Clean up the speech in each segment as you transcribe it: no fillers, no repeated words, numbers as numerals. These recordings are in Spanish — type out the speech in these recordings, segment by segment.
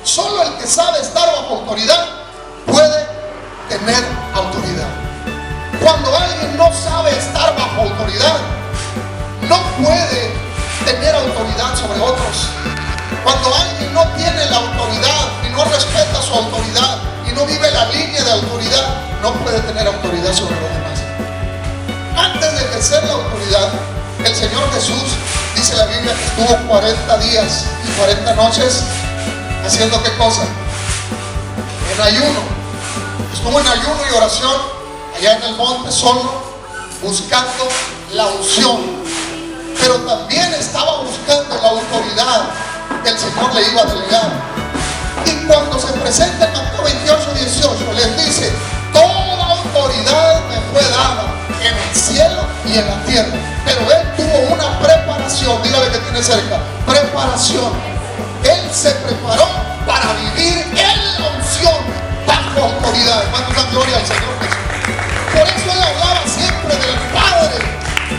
Solo el que sabe estar bajo autoridad puede tener autoridad. Cuando alguien no sabe estar bajo autoridad, no puede tener autoridad sobre otros. Cuando alguien no tiene la autoridad y no respeta su autoridad y no vive la línea de autoridad, no puede tener autoridad sobre los demás. Antes de ejercer la autoridad, el Señor Jesús, dice la Biblia, que estuvo 40 días y 40 noches haciendo ¿qué cosa? En ayuno. Estuvo en ayuno y oración allá en el monte solo, buscando la unción, pero también estaba buscando la autoridad que el Señor le iba a delegar. Y cuando se presenta en Mateo 28:18, les dice: toda autoridad me fue dada en el cielo y en la tierra. Pero él tuvo una preparación. Dígale que tiene cerca: preparación. Él se preparó para vivir en la unción bajo autoridad. Hermanos, la gloria al Señor Jesús. Por eso él hablaba siempre del Padre.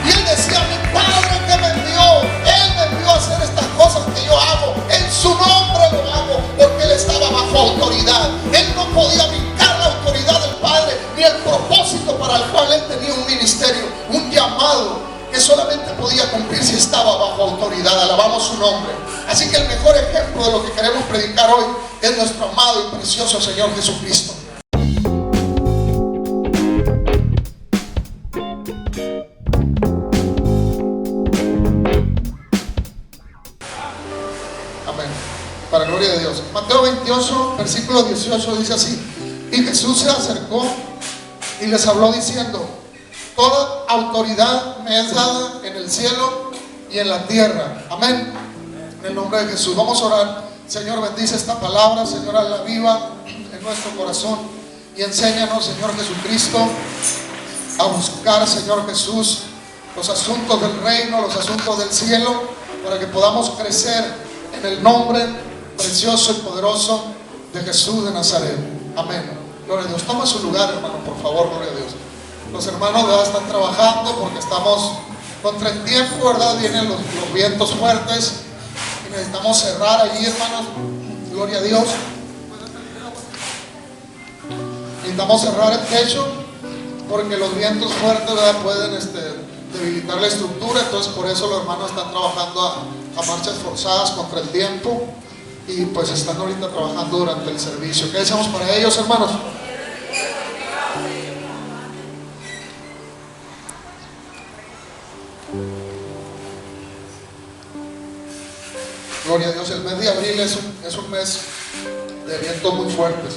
Y él decía: mi Padre que me envió, él me envió a hacer estas cosas que yo hago. En su nombre lo hago, porque él estaba bajo autoridad. Él no podía brincar la autoridad del Padre, ni el propósito para el cual él tenía un ministerio, un llamado que solamente podía cumplir si estaba bajo autoridad. Alabamos su nombre. Así que el mejor ejemplo de lo que queremos predicar hoy es nuestro amado y precioso Señor Jesucristo. Amén. Para gloria de Dios. Mateo 28, versículo 18 dice así: y Jesús se acercó y les habló diciendo: toda autoridad me es dada en el cielo y en la tierra. Amén. En el nombre de Jesús vamos a orar. Señor, bendice esta palabra, Señor, hazla viva en nuestro corazón y enséñanos, Señor Jesucristo, a buscar, Señor Jesús, los asuntos del reino, los asuntos del cielo, para que podamos crecer en el nombre precioso y poderoso de Jesús de Nazaret. Amén. Gloria a Dios. Toma su lugar, hermano, por favor. Gloria a Dios. Los hermanos ya están trabajando porque estamos contra el tiempo, ¿verdad? Vienen los vientos fuertes y necesitamos cerrar allí, hermanos. Gloria a Dios. Necesitamos cerrar el techo porque los vientos fuertes, ¿verdad?, pueden debilitar la estructura. Entonces por eso los hermanos están trabajando a marchas forzadas contra el tiempo y pues están ahorita trabajando durante el servicio. ¿Qué deseamos para ellos, hermanos? Gloria a Dios. El mes de abril es un mes de vientos muy fuertes,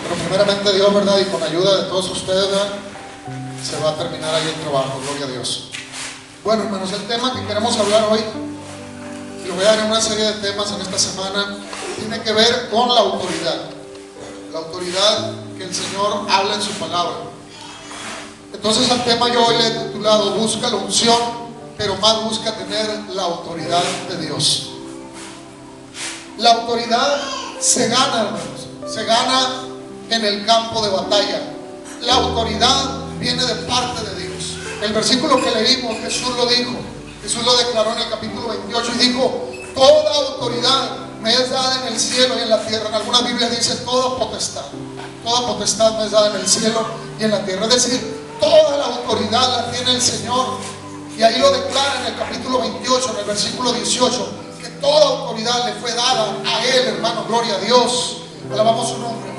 pero primeramente Dios, ¿verdad?, y con ayuda de todos ustedes, ¿verdad?, se va a terminar ahí el trabajo. Gloria a Dios. Bueno, hermanos, el tema que queremos hablar hoy, y lo voy a dar en una serie de temas en esta semana, tiene que ver con la autoridad que el Señor habla en su palabra. Entonces al tema yo hoy le he titulado: busca la unción, pero más busca tener la autoridad de Dios. La autoridad se gana, hermanos, se gana en el campo de batalla. La autoridad viene de parte de Dios. El versículo que leímos, Jesús lo dijo, Jesús lo declaró en el capítulo 28 y dijo: toda autoridad me es dada en el cielo y en la tierra. En algunas Biblias dice toda potestad me es dada en el cielo y en la tierra. Es decir, toda la autoridad la tiene el Señor. Y ahí lo declara en el capítulo 28, en el versículo 18, que toda autoridad le fue dada a Él, hermano. Gloria a Dios. Alabamos su nombre.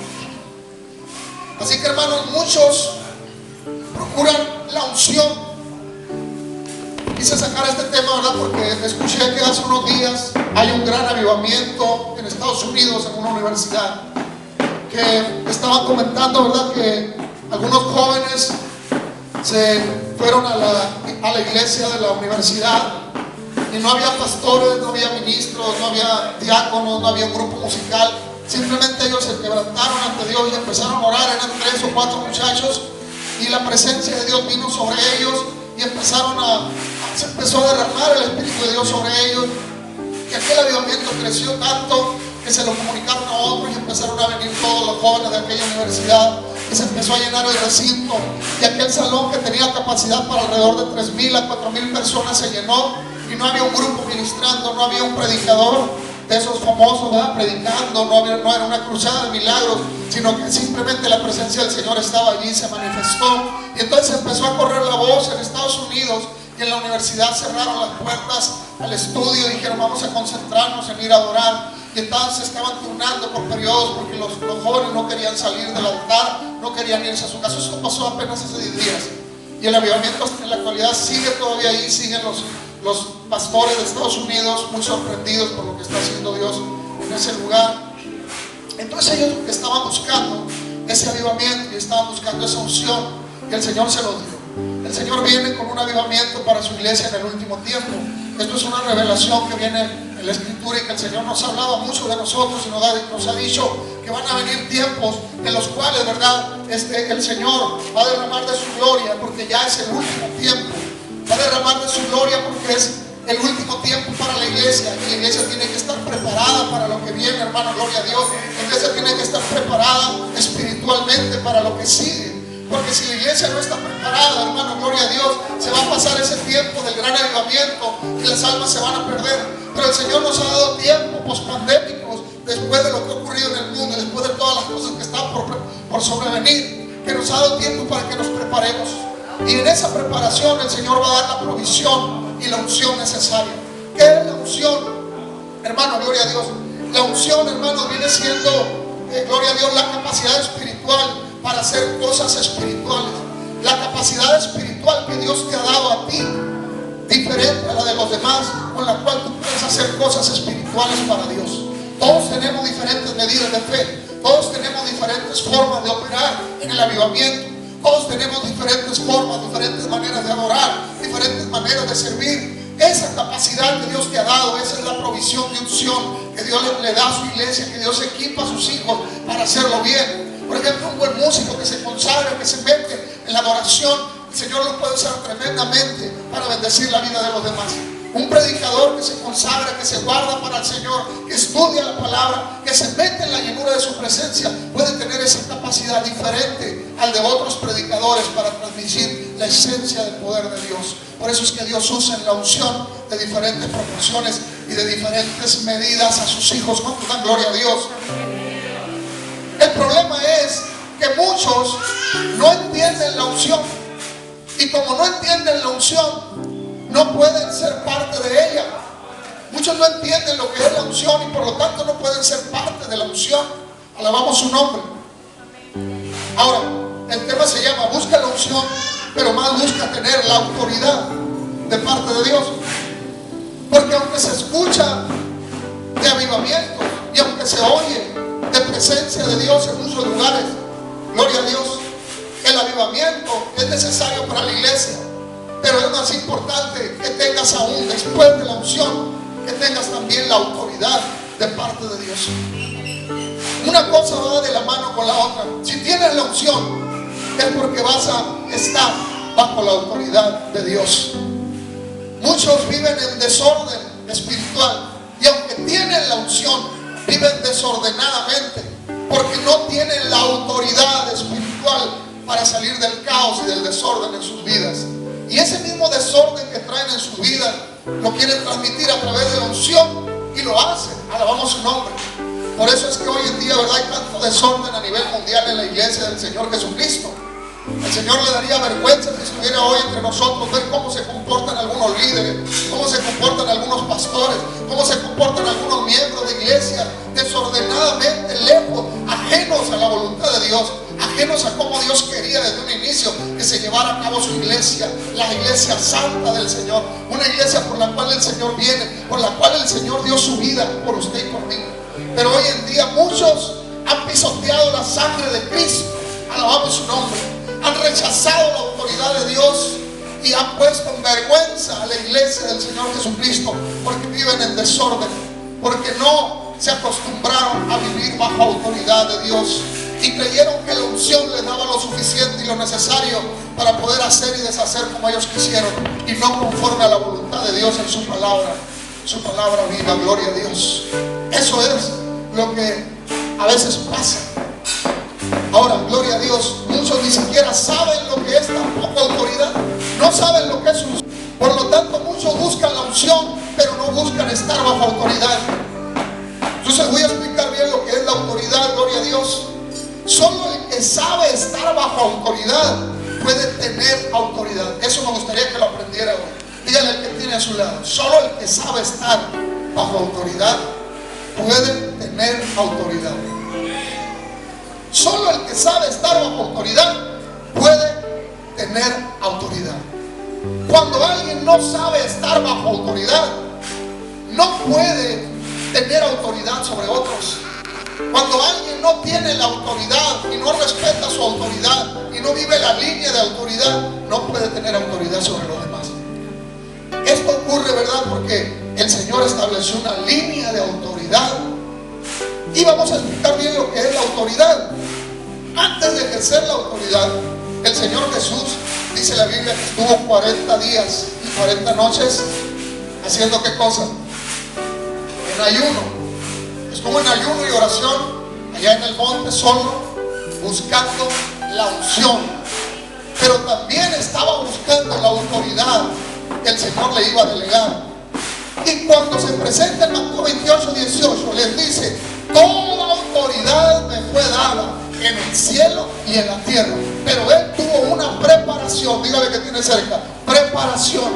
Así que, hermanos, muchos procuran la unción. Quise sacar este tema, ¿verdad?, porque escuché que hace unos días hay un gran avivamiento en Estados Unidos, en una universidad, que estaban comentando, ¿verdad?, que algunos jóvenes se fueron a la iglesia de la universidad y no había pastores, no había ministros, no había diáconos, no había un grupo musical. Simplemente ellos se quebrantaron ante Dios y empezaron a orar. Eran 3 o 4 muchachos y la presencia de Dios vino sobre ellos y se empezó a derramar el Espíritu de Dios sobre ellos, y aquel avivamiento creció tanto que se lo comunicaron a otros y empezaron a venir todos los jóvenes de aquella universidad y se empezó a llenar el recinto, y aquel salón que tenía capacidad para alrededor de 3,000 a 4,000 personas se llenó, y no había un grupo ministrando, no había un predicador. de esos famosos, ¿verdad?, predicando. No era una cruzada de milagros, sino que simplemente la presencia del Señor estaba allí, se manifestó. Y entonces empezó a correr la voz en Estados Unidos, y en la universidad cerraron las puertas al estudio y dijeron: vamos a concentrarnos en ir a adorar. Y entonces estaban turnando por periodos, porque los jóvenes no querían salir del altar, no querían irse a su casa. Eso pasó apenas hace 10 días. Y el avivamiento en la actualidad sigue todavía ahí. Siguen los pastores de Estados Unidos muy sorprendidos por lo que está haciendo Dios en ese lugar. Entonces ellos estaban buscando ese avivamiento y estaban buscando esa unción, y el Señor se lo dio. El Señor viene con un avivamiento para su iglesia en el último tiempo. Esto es una revelación que viene en la Escritura, y que el Señor nos ha hablado mucho de nosotros, y nos ha dicho que van a venir tiempos en los cuales, ¿verdad?, el Señor va a derramar de su gloria, porque ya es el último tiempo. Va a derramar de su gloria porque es el último tiempo para la iglesia, y la iglesia tiene que estar preparada para lo que viene, hermano, gloria a Dios. La iglesia tiene que estar preparada espiritualmente para lo que sigue. Porque si la iglesia no está preparada, hermano, gloria a Dios, se va a pasar ese tiempo del gran avivamiento y las almas se van a perder. Pero el Señor nos ha dado tiempo pospandémicos, después de lo que ha ocurrido en el mundo, después de todas las cosas que están por sobrevenir, que nos ha dado tiempo para que nos preparemos. Y en esa preparación el Señor va a dar la provisión y la unción necesaria. ¿Qué es la unción, hermano, gloria a Dios? La unción, hermano, viene siendo, gloria a Dios, la capacidad espiritual para hacer cosas espirituales. La capacidad espiritual que Dios te ha dado a ti, diferente a la de los demás, con la cual tú puedes hacer cosas espirituales para Dios. Todos tenemos diferentes medidas de fe, todos tenemos diferentes formas de operar en el avivamiento, todos tenemos diferentes formas, diferentes maneras de adorar, diferentes maneras de servir. Esa capacidad que Dios te ha dado, esa es la provisión de unción que Dios le da a su iglesia, que Dios equipa a sus hijos para hacerlo bien. Por ejemplo, un buen músico que se consagra, que se mete en la adoración, el Señor lo puede usar tremendamente para bendecir la vida de los demás. Un predicador que se consagra, que se guarda para el Señor, que estudia la palabra, que se mete en la llenura de su presencia, puede tener esa capacidad diferente al de otros predicadores para transmitir la esencia del poder de Dios. Por eso es que Dios usa en la unción de diferentes proporciones y de diferentes medidas a sus hijos. ¿Cuánto dan gloria a Dios? El problema es que muchos no entienden la unción, y como no entienden la unción, no pueden ser parte de ella. Muchos no entienden lo que es la unción, y por lo tanto no pueden ser parte de la unción. Alabamos su nombre. Ahora, el tema se llama: busca la unción, pero más busca tener la autoridad de parte de Dios. Porque aunque se escucha de avivamiento, y aunque se oye de presencia de Dios en muchos lugares, gloria a Dios, el avivamiento es necesario para la iglesia. Pero es más importante que tengas, aún después de la unción, que tengas también la autoridad de parte de Dios. Una cosa va de la mano con la otra. Si tienes la unción, es porque vas a estar bajo la autoridad de Dios. Muchos viven en desorden espiritual, y aunque tienen la unción, viven desordenadamente, porque no tienen la autoridad espiritual para salir del caos y del desorden en sus vidas. Y ese mismo desorden que traen en su vida lo quieren transmitir a través de la unción, y lo hacen. Alabamos su nombre. Por eso es que hoy en día, ¿verdad?, hay tanto desorden a nivel mundial en la iglesia del Señor Jesucristo. El Señor le daría vergüenza si estuviera hoy entre nosotros, ver cómo se comportan algunos líderes, cómo se comportan algunos pastores, cómo se comportan algunos miembros de iglesia, desordenadamente, lejos, ajenos a la voluntad de Dios, ajenos a cómo Dios quería desde un inicio que se llevara a cabo su iglesia, la iglesia santa del Señor, una iglesia por la cual el Señor viene, por la cual el Señor dio su vida por usted y por mí. Pero hoy en día muchos han pisoteado la sangre de Cristo, alabamos su nombre, han rechazado la autoridad de Dios y han puesto en vergüenza a la iglesia del Señor Jesucristo, porque viven en desorden, porque no se acostumbraron a vivir bajo autoridad de Dios, y creyeron que la unción les daba lo suficiente y lo necesario para poder hacer y deshacer como ellos quisieron, y no conforme a la voluntad de Dios en su palabra viva. Gloria a Dios. Eso es lo que a veces pasa. Ahora, gloria a Dios, muchos ni siquiera saben lo que es tampoco autoridad, no saben lo que es unción. Por lo tanto, muchos buscan la unción, pero no buscan estar bajo autoridad. estar bajo autoridad puede tener autoridad. Eso me gustaría que lo aprendiera hoy. Dígale al que tiene a su lado: solo el que sabe estar bajo autoridad puede tener autoridad. Solo el que sabe estar bajo autoridad puede tener autoridad. Cuando alguien no sabe estar bajo autoridad, no puede tener autoridad sobre otros. Cuando alguien no tiene la autoridad y no respeta su autoridad y no vive la línea de autoridad, no puede tener autoridad sobre los demás. Esto ocurre, ¿verdad? Porque el Señor estableció una línea de autoridad. Y vamos a explicar bien lo que es la autoridad. Antes de ejercer la autoridad, el Señor Jesús, dice la Biblia, que estuvo 40 días y 40 noches haciendo ¿qué cosa? En ayuno. Estuvo en ayuno y oración allá en el monte solo, buscando la unción, pero también estaba buscando la autoridad que el Señor le iba a delegar. Y cuando se presenta en Mateo 28:18, les dice: toda autoridad me fue dada en el cielo y en la tierra. Pero él tuvo una preparación. Dígale que tiene cerca: preparación.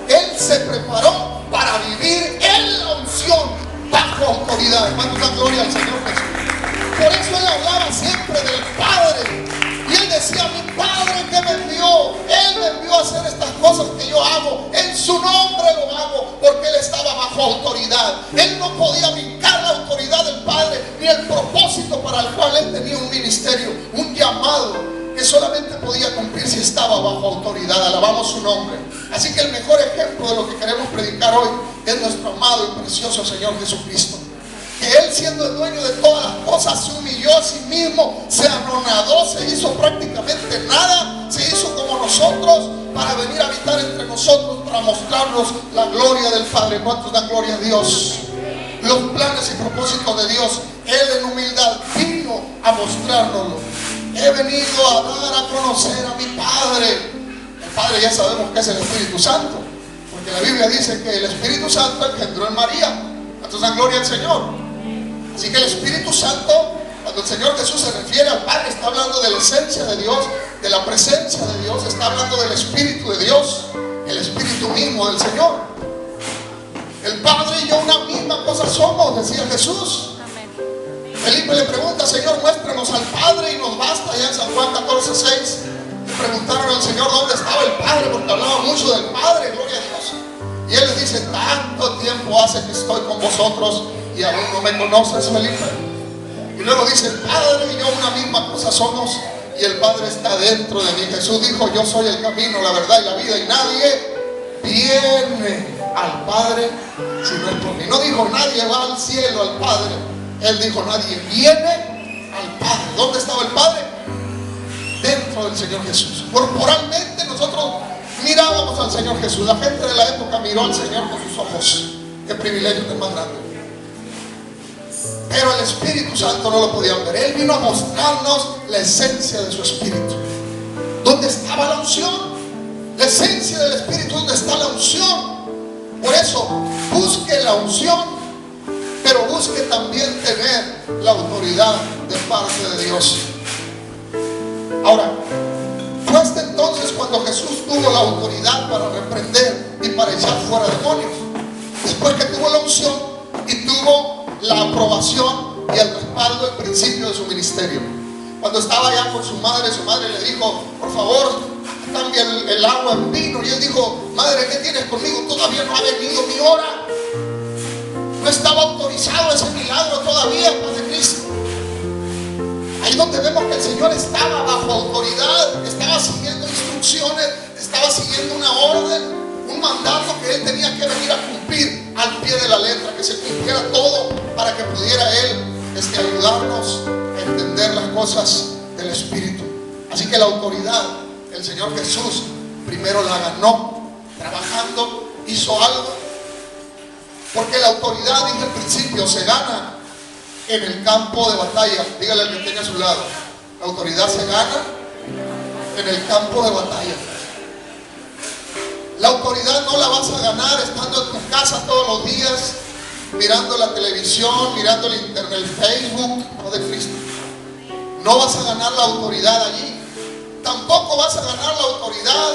Él se preparó para vivir en la unción bajo autoridad. Hermano, la gloria al Señor Jesús. Por eso él hablaba siempre del Padre. Y él decía: mi Padre que me envió, Él me envió a hacer estas cosas que yo hago. En su nombre lo hago, porque Él estaba bajo autoridad. Él no podía brincar la autoridad del Padre, ni el propósito para el cual Él tenía un ministerio, un llamado que solamente podía cumplir si estaba bajo autoridad. Alabamos su nombre. Así que el mejor ejemplo de lo que queremos predicar hoy es nuestro amado y precioso Señor Jesucristo, que Él, siendo el dueño de todas las cosas, se humilló a sí mismo, se anonadó, se hizo prácticamente nada, se hizo como nosotros, para venir a habitar entre nosotros, para mostrarnos la gloria del Padre. ¿Cuántos dan gloria a Dios? Los planes y propósitos de Dios. Él en humildad vino a mostrárnoslo. He venido a dar a conocer a mi Padre. El Padre ya sabemos que es el Espíritu Santo, porque la Biblia dice que el Espíritu Santo engendró en María. ¿Cuántos dan gloria al Señor? Así que el Espíritu Santo, cuando el Señor Jesús se refiere al Padre, está hablando de la esencia de Dios, de la presencia de Dios, está hablando del Espíritu de Dios, el Espíritu mismo del Señor. El Padre y yo una misma cosa somos, decía Jesús. Felipe le pregunta: Señor, muéstranos al Padre y nos basta. Allá en San Juan 14:6 le preguntaron al Señor dónde estaba el Padre, porque hablaba mucho del Padre, gloria a Dios. Y Él les dice: tanto tiempo hace que estoy con vosotros y aún no me conoces, Felipe. Y luego dice: el Padre y yo una misma cosa somos, y el Padre está dentro de mí. Jesús dijo: yo soy el camino, la verdad y la vida, y nadie viene al Padre si no es por mí. No dijo: nadie va al cielo, al Padre. Él dijo: nadie viene al Padre. ¿Dónde estaba el Padre? Dentro del Señor Jesús. Corporalmente nosotros mirábamos al Señor Jesús. La gente de la época miró al Señor con sus ojos. Qué privilegio tan más grande. Pero el Espíritu Santo no lo podían ver. Él vino a mostrarnos la esencia de su Espíritu. ¿Dónde estaba la unción? La esencia del Espíritu, ¿dónde está la unción? Por eso, busque la unción, pero busque también tener la autoridad de parte de Dios. Ahora, fue hasta entonces cuando Jesús tuvo la autoridad para reprender y para echar fuera demonios. Después que tuvo la unción y tuvo la aprobación y el respaldo, el principio de su ministerio. Cuando estaba allá con su madre le dijo: por favor, cambia el agua en vino. Y él dijo: madre, ¿qué tienes conmigo? Todavía no ha venido mi hora. No estaba autorizado ese milagro todavía, Padre Cristo. Ahí donde vemos que el Señor estaba bajo autoridad, estaba siguiendo instrucciones, estaba siguiendo una orden, un mandato que Él tenía que venir a cumplir al pie de la letra, que se cumpliera todo para que pudiera Él ayudarnos a entender las cosas del Espíritu. Así que la autoridad, el Señor Jesús primero la ganó, trabajando, hizo algo. Porque la autoridad, dije al principio, se gana en el campo de batalla. Dígale al que tenga a su lado: la autoridad se gana en el campo de batalla. La autoridad no la vas a ganar estando en tu casa todos los días, mirando la televisión, mirando el internet, el Facebook, no de Cristo. no vas a ganar la autoridad allí. Tampoco vas a ganar la autoridad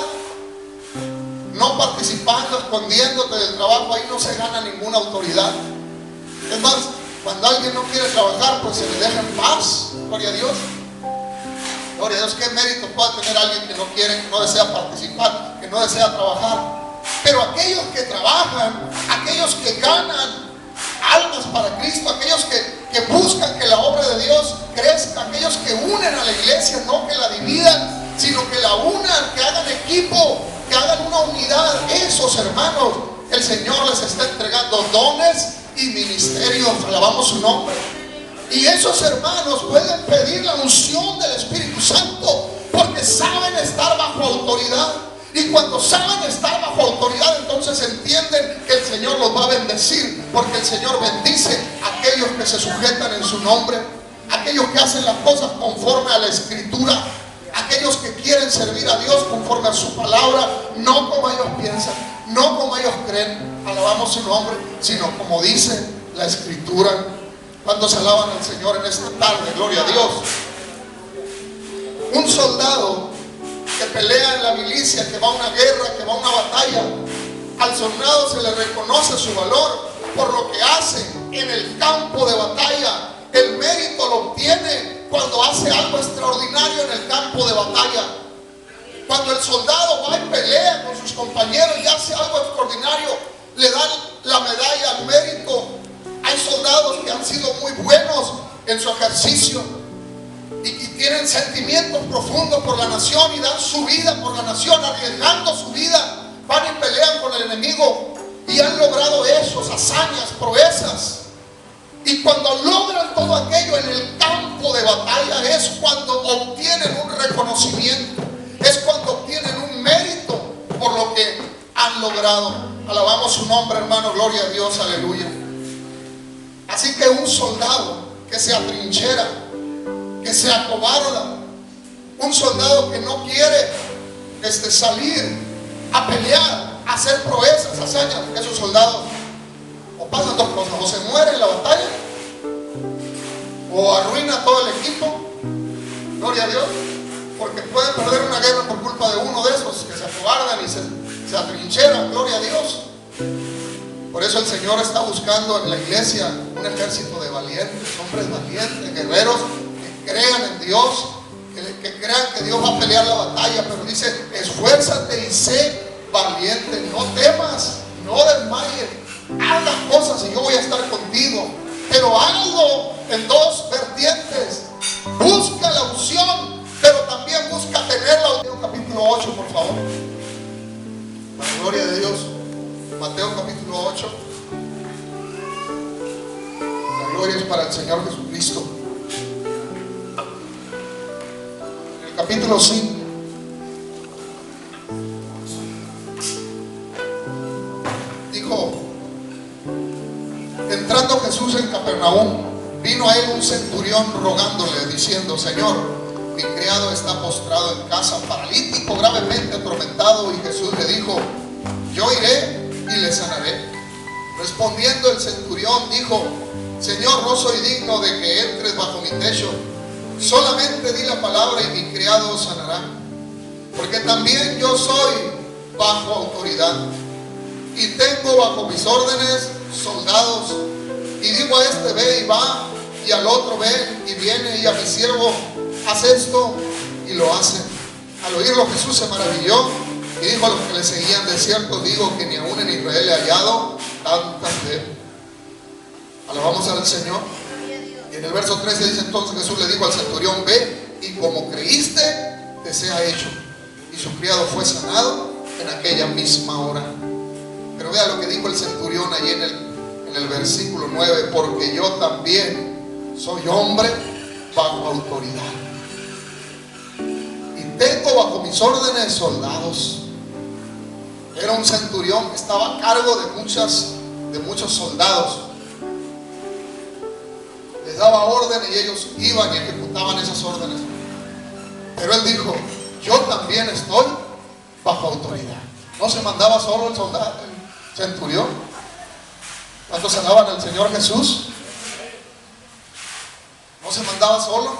no participando, escondiéndote del trabajo. Ahí no se gana ninguna autoridad. Es más, cuando alguien no quiere trabajar, pues se le deja en paz. Gloria a Dios. Gloria a Dios. ¿Qué mérito puede tener alguien que no quiere, que no desea participar, que no desea trabajar? Pero aquellos que trabajan, aquellos que ganan almas para Cristo, aquellos que buscan que la obra de Dios crezca, aquellos que unen a la iglesia, no que la dividan, sino que la unan, que hagan equipo, que hagan una unidad. Esos hermanos, el Señor les está entregando dones y ministerios. Alabamos su nombre. Y esos hermanos pueden pedir la unción del Espíritu Santo porque saben estar bajo autoridad. Y cuando saben estar bajo autoridad, entonces entienden que el Señor los va a bendecir, porque el Señor bendice a aquellos que se sujetan en su nombre, aquellos que hacen las cosas conforme a la Escritura, aquellos que quieren servir a Dios conforme a su palabra, no como ellos piensan, no como ellos creen. Alabamos su nombre, sino como dice la Escritura. Cuando se alaban al Señor en esta tarde, gloria a Dios. Un soldado que pelea en la milicia, que va a una guerra, que va a una batalla, al soldado se le reconoce su valor por lo que hace en el campo de batalla. El mérito lo obtiene cuando hace algo extraordinario en el campo de batalla. Cuando el soldado va y pelea con sus compañeros y hace algo extraordinario, le dan la medalla al mérito. Hay soldados que han sido muy buenos en su ejercicio y tienen sentimientos profundos por la nación y dan su vida por la nación, arriesgando su vida. Van y pelean con el enemigo y han logrado esos hazañas, proezas. Y cuando logran todo aquello en el campo de batalla, es cuando obtienen un reconocimiento, es cuando obtienen un mérito por lo que han logrado. Alabamos su nombre, hermano, gloria a Dios, aleluya. Así que un soldado que se atrinchera, que se acobarda, un soldado que no quiere salir a pelear, a hacer proezas, hazañas, esos soldados o pasan dos cosas: o se muere en la batalla, o arruina todo el equipo, gloria a Dios, porque pueden perder una guerra por culpa de uno de esos que se acobardan y se atrincheran, gloria a Dios. Por eso el Señor está buscando en la iglesia un ejército de valientes, hombres valientes, guerreros que crean en Dios, que crean que Dios va a pelear la batalla. Pero dice: esfuérzate y sé valiente, no temas, no desmayes, haz las cosas y yo voy a estar contigo. Pero hazlo en dos vertientes: busca la unción, pero también busca tenerla. Mateo capítulo 8, por favor, para la gloria de Dios. Mateo capítulo 8. La gloria es para el Señor Jesucristo. En el capítulo 5, dijo: entrando Jesús en Capernaum, vino a él un centurión rogándole, diciendo: Señor, mi criado está postrado en casa, paralítico, gravemente atormentado. Y Jesús le dijo: yo iré y le sanaré. Respondiendo el centurión dijo: Señor, no soy digno de que entres bajo mi techo, solamente di la palabra y mi criado sanará, porque también yo soy bajo autoridad y tengo bajo mis órdenes soldados. Y digo a este: ve y va, y al otro: ve y viene, y a mi siervo: haz esto, y lo hace. Al oírlo Jesús se maravilló y dijo a los que le seguían: de cierto digo que ni aún en Israel he hallado tanta fe. Alabamos al Señor. Y en el verso 13 dice: entonces Jesús le dijo al centurión: ve, y como creíste, te sea hecho. Y su criado fue sanado en aquella misma hora. Pero vea lo que dijo el centurión allí en el versículo 9: porque yo también soy hombre bajo autoridad, y tengo bajo mis órdenes soldados. Era un centurión que estaba a cargo de muchos soldados. Les daba órdenes y ellos iban y ejecutaban esas órdenes. Pero él dijo: yo también estoy bajo autoridad. No se mandaba solo el soldado, el centurión. ¿Cuántos alaban al Señor Jesús? No se mandaba solo.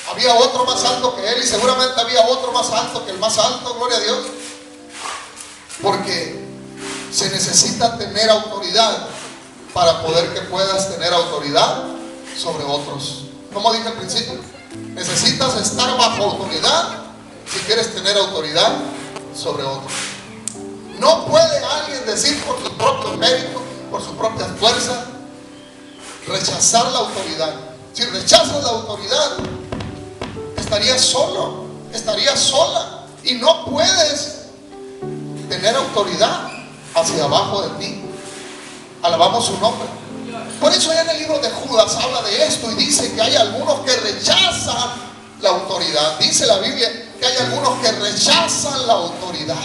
Había otro más alto que él y seguramente había otro más alto que el más alto, gloria a Dios. Porque se necesita tener autoridad para poder que puedas tener autoridad sobre otros. Como dije al principio, necesitas estar bajo autoridad si quieres tener autoridad sobre otros. No puede alguien decir por su propio mérito, por su propia fuerza, rechazar la autoridad. Si rechazas la autoridad, estarías solo, estarías sola, y no puedes tener autoridad hacia abajo de ti. Alabamos su nombre. Por eso en el libro de Judas habla de esto y dice que hay algunos que rechazan la autoridad. Dice la Biblia que hay algunos que rechazan la autoridad.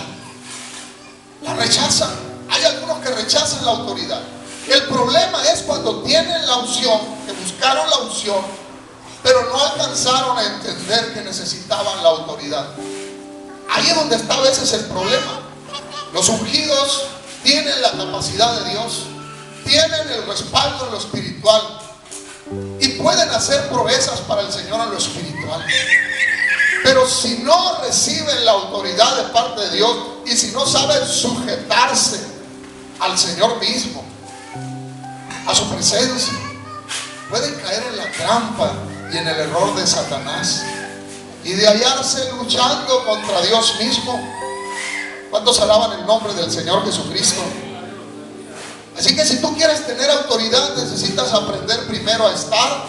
La rechazan. Hay algunos que rechazan la autoridad. El problema es cuando tienen la unción, que buscaron la unción, pero no alcanzaron a entender que necesitaban la autoridad. Ahí es donde está a veces el problema. Los ungidos tienen la capacidad de Dios, tienen el respaldo en lo espiritual y pueden hacer proezas para el Señor en lo espiritual. Pero si no reciben la autoridad de parte de Dios y si no saben sujetarse al Señor mismo, a su presencia, pueden caer en la trampa y en el error de Satanás y de hallarse luchando contra Dios mismo. ¿Cuántos alaban el nombre del Señor Jesucristo? Así que si tú quieres tener autoridad, necesitas aprender primero a estar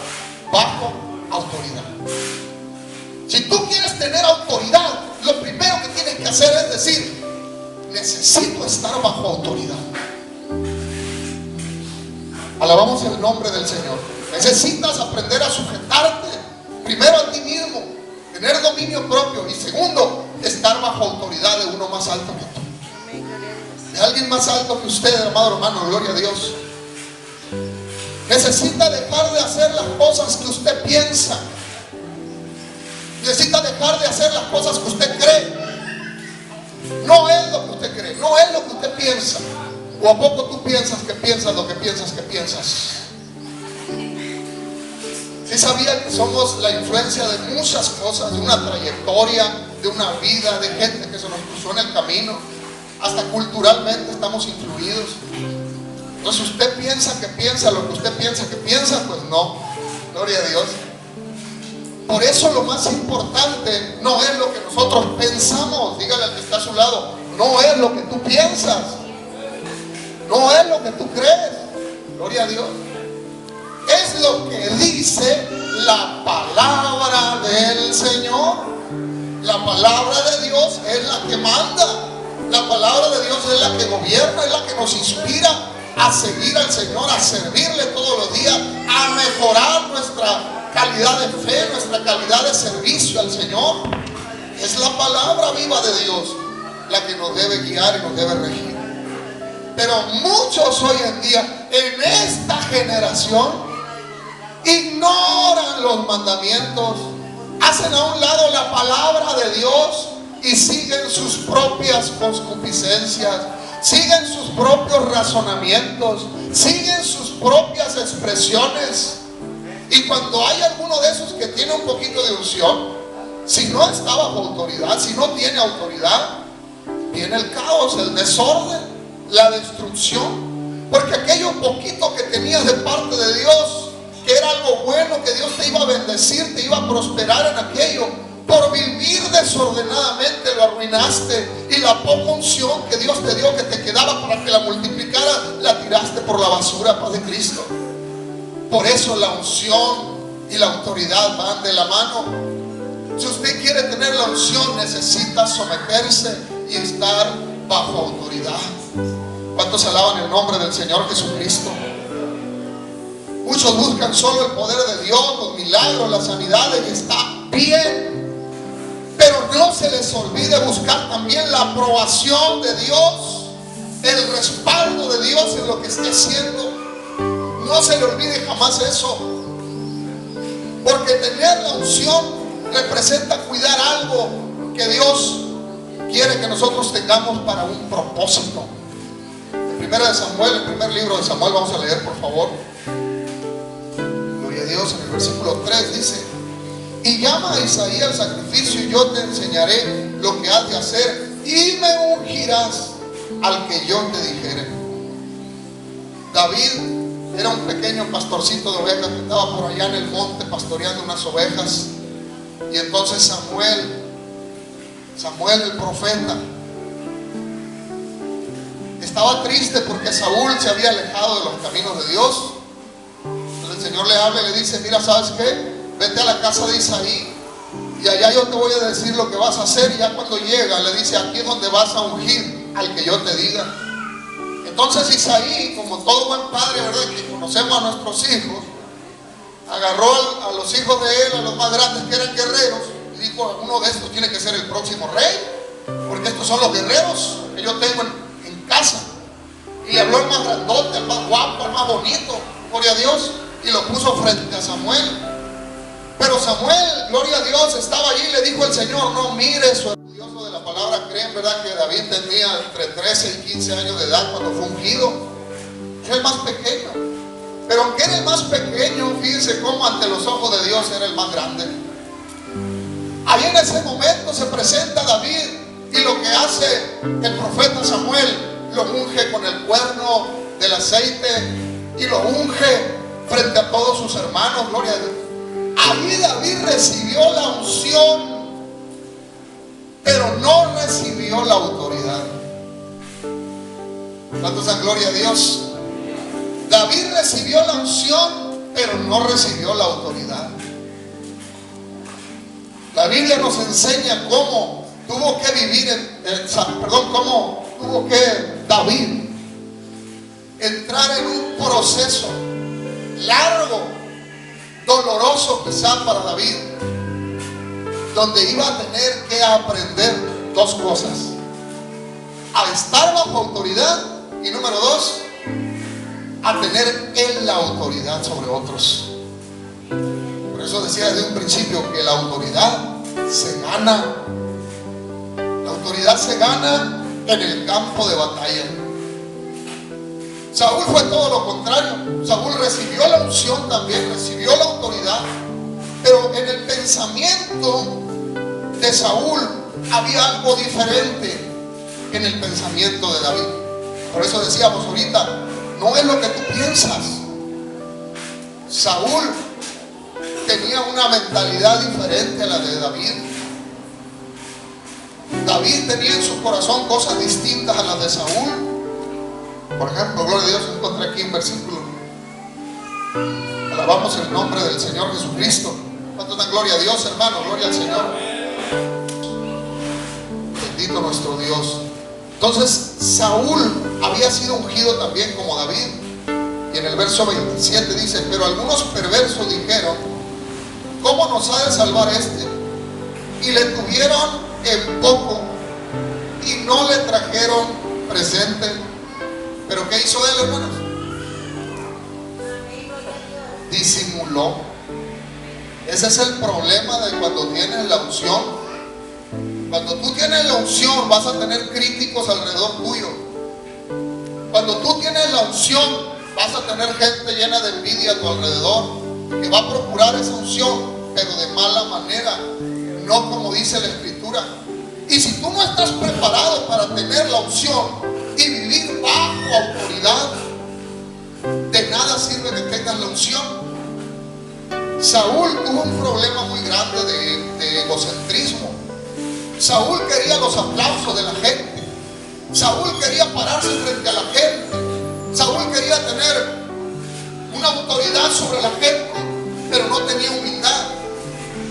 bajo autoridad. Si tú quieres tener autoridad, lo primero que tienes que hacer es decir: necesito estar bajo autoridad. Alabamos el nombre del Señor. Necesitas aprender a sujetarte primero a ti mismo, tener dominio propio, y segundo, estar bajo autoridad de uno más alto que tú, de alguien más alto que usted, amado hermano. Gloria a Dios. Necesita dejar de hacer las cosas que usted piensa. Necesita dejar de hacer las cosas que usted cree. No es lo que usted cree, no es lo que usted piensa. ¿O a poco tú piensas que piensas lo que piensas que piensas? ¿Sí sabía que somos la influencia de muchas cosas, de una trayectoria, de una vida, de gente que se nos cruzó en el camino? Hasta culturalmente estamos influidos. Entonces usted piensa que piensa lo que usted piensa que piensa, pues no. Gloria a Dios. Por eso lo más importante no es lo que nosotros pensamos. Dígale al que está a su lado: no es lo que tú piensas, no es lo que tú crees. Gloria a Dios. Es lo que dice la palabra del Señor. La palabra de Dios es la que manda. La palabra de Dios es la que gobierna, es la que nos inspira a seguir al Señor, a servirle todos los días, a mejorar nuestra calidad de fe, nuestra calidad de servicio al Señor. Es la palabra viva de Dios la que nos debe guiar y nos debe regir. Pero muchos hoy en día, en esta generación, ignoran los mandamientos, hacen a un lado la palabra de Dios y siguen sus propias concupiscencias, siguen sus propios razonamientos, siguen sus propias expresiones. Y cuando hay alguno de esos que tiene un poquito de unción, si no está bajo autoridad, si no tiene autoridad, viene el caos, el desorden, la destrucción. Porque aquello poquito que tenías de parte de Dios, que era algo bueno, que Dios te iba a bendecir, te iba a prosperar en aquello, por vivir desordenadamente lo arruinaste. Y la poca unción que Dios te dio, que te quedaba para que la multiplicara, la tiraste por la basura, paz de Cristo. Por eso la unción y la autoridad van de la mano. Si usted quiere tener la unción, necesita someterse y estar bajo autoridad. ¿Cuántos alaban el nombre del Señor Jesucristo? Muchos buscan solo el poder de Dios, los milagros, las sanidades, y está bien, pero no se les olvide buscar también la aprobación de Dios, el respaldo de Dios en lo que esté haciendo. No se le olvide jamás eso, porque tener la unción representa cuidar algo que Dios quiere que nosotros tengamos para un propósito. En Primera de Samuel, el primer libro de Samuel, vamos a leer, por favor. Gloria a Dios. En el versículo 3 dice: y llama a Isaí al sacrificio, y yo te enseñaré lo que has de hacer, y me ungirás al que yo te dijere. David era un pequeño pastorcito de ovejas que estaba por allá en el monte pastoreando unas ovejas, y entonces Samuel el profeta estaba triste porque Saúl se había alejado de los caminos de Dios. Entonces el Señor le habla y le dice: mira, ¿sabes qué? Vete a la casa de Isaí y allá yo te voy a decir lo que vas a hacer. Y ya cuando llega le dice: aquí es donde vas a ungir al que yo te diga. Entonces Isaí, como todo buen padre, ¿verdad?, que conocemos a nuestros hijos, agarró a los hijos de él, a los más grandes que eran guerreros, y dijo: uno de estos tiene que ser el próximo rey, porque estos son los guerreros que yo tengo en casa. Y le habló al más grandote, al más guapo, al más bonito, gloria a Dios, y lo puso frente a Samuel. Pero Samuel, gloria a Dios, estaba allí y le dijo el Señor: no mire, su estudioso de la palabra creen, ¿verdad?, que David tenía entre 13 y 15 años de edad cuando fue ungido. Era el más pequeño. Pero aunque era el más pequeño, fíjense cómo ante los ojos de Dios era el más grande. Ahí en ese momento se presenta David, y lo que hace el profeta Samuel, lo unge con el cuerno del aceite y lo unge frente a todos sus hermanos, gloria a Dios. Ahí David recibió la unción, pero no recibió la autoridad. ¿Cuántos dan gloria a Dios? David recibió la unción, pero no recibió la autoridad. La Biblia nos enseña cómo tuvo que vivir, cómo tuvo que David entrar en un proceso largo, doloroso quizá para David, donde iba a tener que aprender dos cosas: a estar bajo autoridad, y número dos, a tener él la autoridad sobre otros. Por eso decía desde un principio que la autoridad se gana. La autoridad se gana en el campo de batalla. Saúl fue todo lo contrario. Saúl recibió la unción también, recibió la autoridad, pero en el pensamiento de Saúl había algo diferente que en el pensamiento de David. Por eso decíamos ahorita, no es lo que tú piensas. Saúl tenía una mentalidad diferente a la de David. David tenía en su corazón cosas distintas a las de Saúl. Por ejemplo, gloria a Dios, encontré aquí un versículo: alabamos el nombre del Señor Jesucristo. ¿Cuántos dan gloria a Dios, hermano? Gloria al Señor. Bendito nuestro Dios. Entonces Saúl había sido ungido también como David, y en el verso 27 dice: pero algunos perversos dijeron: ¿cómo nos ha de salvar este? Y le tuvieron en poco y no le trajeron presente. ¿Pero qué hizo él, hermanos? Disimuló. Ese es el problema de cuando tienes la unción. Cuando tú tienes la unción, vas a tener críticos alrededor tuyo. Cuando tú tienes la unción, vas a tener gente llena de envidia a tu alrededor, que va a procurar esa unción, pero de mala manera, no como dice la Escritura. Y si tú no estás preparado para tener la unción y vivir bajo autoridad, de nada sirve que tengas la unción. Saúl tuvo un problema muy grande de egocentrismo. Saúl quería los aplausos de la gente. Saúl quería pararse frente a la gente. Saúl quería tener una autoridad sobre la gente, pero no tenía humildad.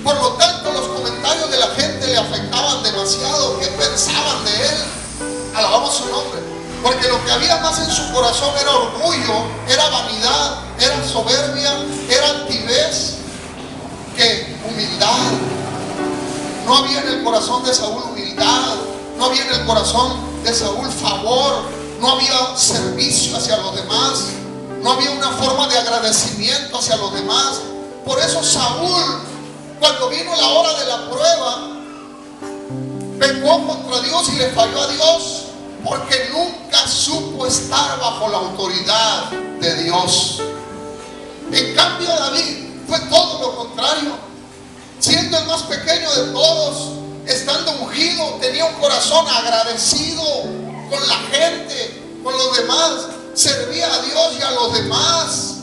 Por lo tanto, los comentarios de la gente le afectaban demasiado. ¿Qué pensaban de él? Alabamos su nombre. Porque lo que había más en su corazón era orgullo, era vanidad, era soberbia, era altivez, que humildad. No había en el corazón de Saúl humildad, no había en el corazón de Saúl favor, no había servicio hacia los demás, no había una forma de agradecimiento hacia los demás. Por eso Saúl, cuando vino la hora de la prueba, pecó contra Dios y le falló a Dios, porque nunca supo estar bajo la autoridad de Dios. En cambio, David fue todo lo contrario. siendo el más pequeño de todos, estando ungido, tenía un corazón agradecido con la gente, con los demás, servía a Dios y a los demás,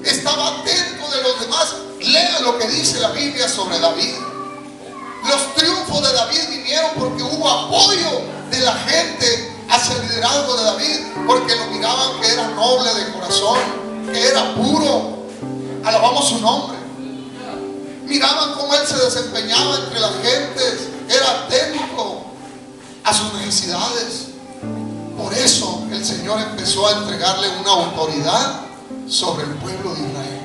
estaba atento de los demás. Lea lo que dice la Biblia sobre David. Los triunfos de David vinieron porque hubo apoyo de la gente hacia el liderazgo de David, porque lo miraban que era noble de corazón, que era puro. Alabamos su nombre. Miraban cómo él se desempeñaba entre las gentes, era atento a sus necesidades. Por eso el Señor empezó a entregarle una autoridad sobre el pueblo de Israel.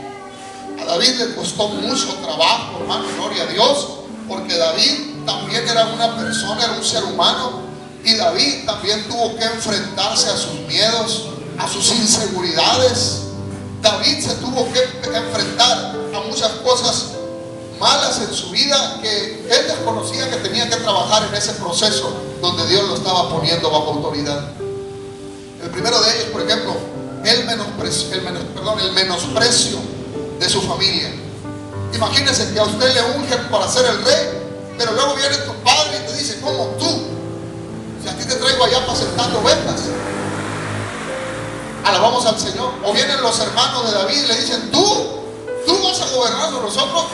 A David le costó mucho trabajo, hermano, gloria a Dios, porque David también era una persona, era un ser humano, y David también tuvo que enfrentarse a sus miedos, a sus inseguridades. David se tuvo que enfrentar a muchas cosas malas en su vida que él desconocía que tenía que trabajar en ese proceso donde Dios lo estaba poniendo bajo autoridad. El primero de ellos, por ejemplo, el menosprecio de su familia. Imagínense que a usted le ungen para ser el rey, pero luego viene tu padre y te dice: ¿cómo tú? Si a ti te traigo allá apacentando ovejas. Alabamos al Señor. O vienen los hermanos de David y le dicen: tú vas a gobernar sobre nosotros.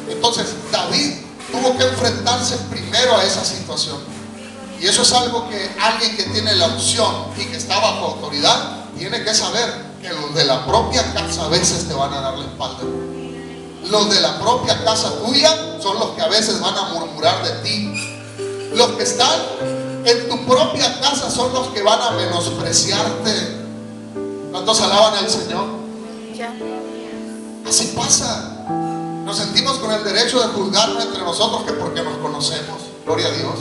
Entonces David tuvo que enfrentarse primero a esa situación. Y eso es algo que alguien que tiene la unción y que está bajo autoridad tiene que saber, que los de la propia casa a veces te van a dar la espalda. Los de la propia casa tuya son los que a veces van a murmurar de ti. Los que están en tu propia casa son los que van a menospreciarte. ¿Cuántos alaban al Señor? Así pasa. Nos sentimos con el derecho de juzgarnos entre nosotros, que porque nos conocemos, gloria a Dios.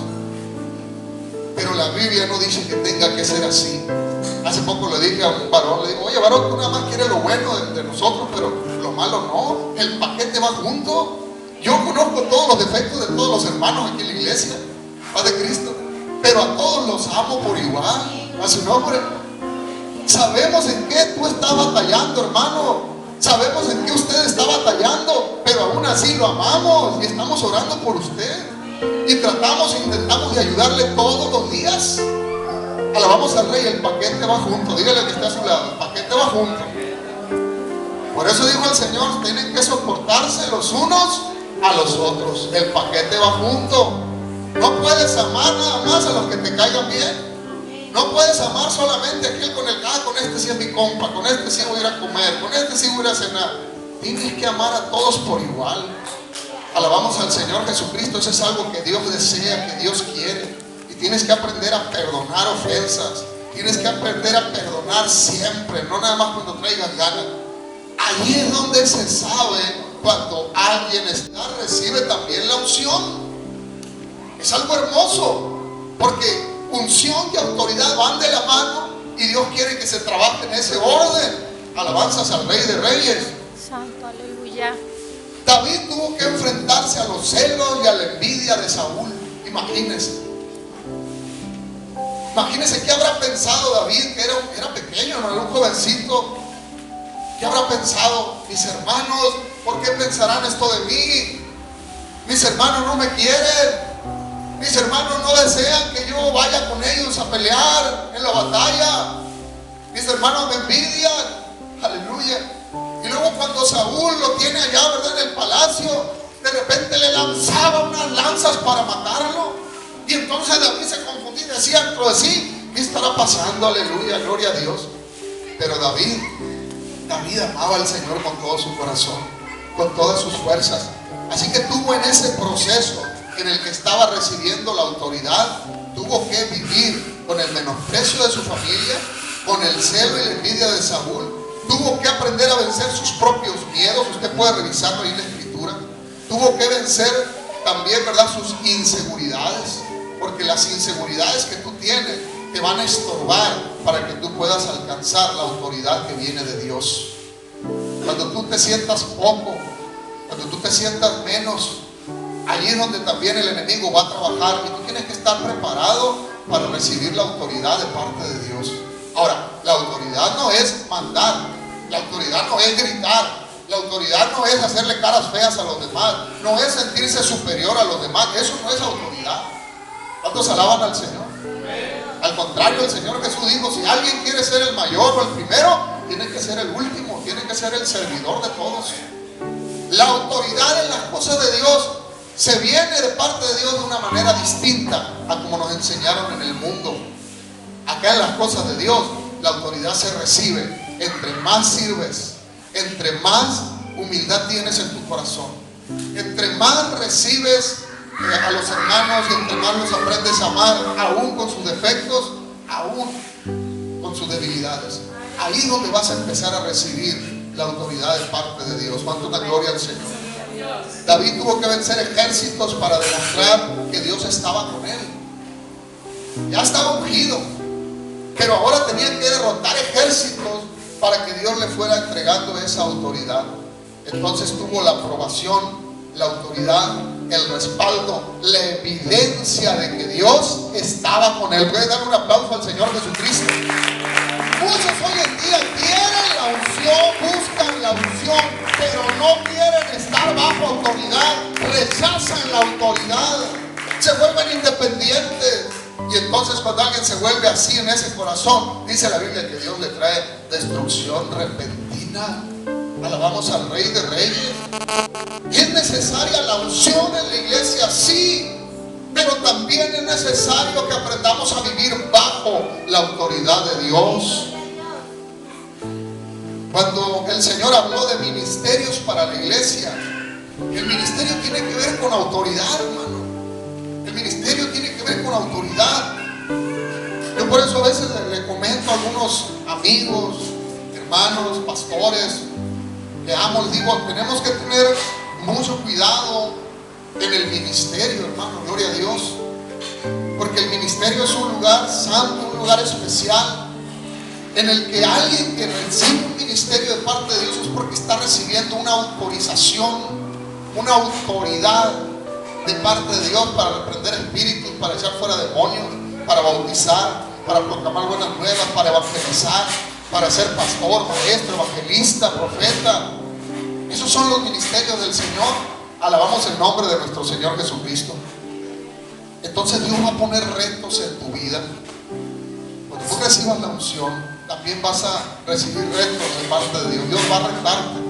Pero la Biblia no dice que tenga que ser así. Hace poco le dije a un varón, le digo: oye, varón, tú nada más quieres lo bueno de nosotros, pero lo malo no. El paquete va junto. Yo conozco todos los defectos de todos los hermanos aquí en la iglesia, Paz de Cristo, pero a todos los amo por igual, a su nombre. Sabemos en qué tú estás batallando, hermano. Sabemos en qué usted está batallando, pero aún así lo amamos y estamos orando por usted. Y intentamos de ayudarle todos los días. Alabamos al Rey. El paquete va junto. Dígale al que está a su lado: el paquete va junto. Por eso dijo el Señor: tienen que soportarse los unos a los otros. El paquete va junto. No puedes amar nada más a los que te caigan bien. No puedes amar solamente a aquel con el que, con este sí es mi compa, con este sí voy a ir a comer, con este sí voy a ir a cenar. Tienes que amar a todos por igual. Alabamos al Señor Jesucristo. Eso es algo que Dios desea, que Dios quiere. Y tienes que aprender a perdonar ofensas. Tienes que aprender a perdonar siempre, no nada más cuando traigas ganas. Allí es donde se sabe cuando alguien recibe también la unción. Es algo hermoso, porque unción y autoridad van de la mano, y Dios quiere que se trabaje en ese orden. Alabanzas al Rey de Reyes. Santo, aleluya. David tuvo que enfrentarse a los celos y a la envidia de Saúl. Imagínense qué habrá pensado David, que era pequeño, no era un jovencito. ¿Qué habrá pensado? Mis hermanos, ¿por qué pensarán esto de mí? Mis hermanos no me quieren. Mis hermanos no desean que yo vaya con ellos a pelear en la batalla. Mis hermanos me envidian. Aleluya. Y luego cuando Saúl lo tiene allá, ¿verdad?, en el palacio, de repente le lanzaba unas lanzas para matarlo. Y entonces David se confundía y decía dentro de sí: ¿qué estará pasando? Aleluya, gloria a Dios. Pero David amaba al Señor con todo su corazón, con todas sus fuerzas. Así que tuvo en ese proceso en el que estaba recibiendo la autoridad, tuvo que vivir con el menosprecio de su familia, con el celo y la envidia de Saúl. Tuvo que aprender a vencer sus propios miedos. Usted puede revisarlo ahí en la Escritura. Tuvo que vencer también, ¿verdad?, sus inseguridades, porque las inseguridades que tú tienes te van a estorbar para que tú puedas alcanzar la autoridad que viene de Dios. Cuando tú te sientas poco, cuando tú te sientas menos, allí es donde también el enemigo va a trabajar, y tú tienes que estar preparado para recibir la autoridad de parte de Dios. Ahora, la autoridad no es mandar, la autoridad no es gritar, La autoridad no es hacerle caras feas a los demás, no es sentirse superior a los demás, eso no es autoridad. ¿Cuántos alaban al Señor? Al contrario, el Señor Jesús dijo, si alguien quiere ser el mayor o el primero, tiene que ser el último, tiene que ser el servidor de todos. La autoridad en las cosas de Dios se viene de parte de Dios de una manera distinta a como nos enseñaron en el mundo. Acá en las cosas de Dios, la autoridad se recibe entre más sirves, entre más humildad tienes en tu corazón, entre más recibes a los hermanos y entre más los aprendes a amar, aún con sus defectos, aún con sus debilidades. Ahí es donde vas a empezar a recibir la autoridad de parte de Dios. ¿Cuánto da gloria al Señor? David tuvo que vencer ejércitos para demostrar que Dios estaba con él. Ya estaba ungido, pero ahora tenía que derrotar ejércitos para que Dios le fuera entregando esa autoridad. Entonces tuvo la aprobación, la autoridad, el respaldo, la evidencia de que Dios estaba con él. ¿Puedes dar un aplauso al Señor Jesucristo? Muchos hoy en día quieren la unción, buscan la unción, pero no quieren estar bajo autoridad, rechazan la autoridad, se vuelven independientes. Y entonces cuando alguien se vuelve así en ese corazón, dice la Biblia que Dios le trae destrucción repentina. Alabamos al Rey de Reyes. ¿Es necesaria la unción en la iglesia? Sí, pero también es necesario que aprendamos a vivir bajo la autoridad de Dios. Cuando el Señor habló de ministerios para la iglesia, el ministerio tiene que ver con autoridad, hermano. El ministerio tiene que ver con autoridad. Yo por eso a veces le comento a algunos amigos, hermanos, pastores que amo, les digo, tenemos que tener mucho cuidado en el ministerio, hermano, gloria a Dios, porque el ministerio es un lugar santo, un lugar especial, en el que alguien que recibe un ministerio de parte de Dios es porque está recibiendo una autorización, una autoridad de parte de Dios para reprender espíritus, para echar fuera demonios, para bautizar, para proclamar buenas nuevas, para evangelizar, para ser pastor, maestro, evangelista, profeta. Esos son los ministerios del Señor. Alabamos el nombre de nuestro Señor Jesucristo. Entonces Dios va a poner retos en tu vida. Cuando tú recibas la unción, también vas a recibir retos de parte de Dios. Dios va a retarte,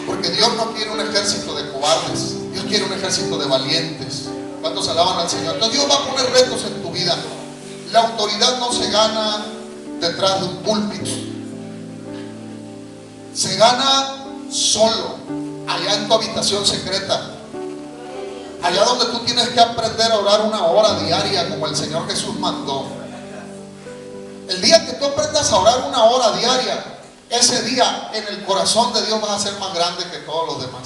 porque Dios no quiere un ejército de cobardes, Dios quiere un ejército de valientes. ¿Cuántos alaban al Señor? Entonces Dios va a poner retos en tu vida. La autoridad no se gana detrás de un púlpito, se gana solo, allá en tu habitación secreta, allá donde tú tienes que aprender a orar 1 hora diaria como el Señor Jesús mandó. El día que tú aprendas a orar 1 hora diaria, ese día en el corazón de Dios vas a ser más grande que todos los demás.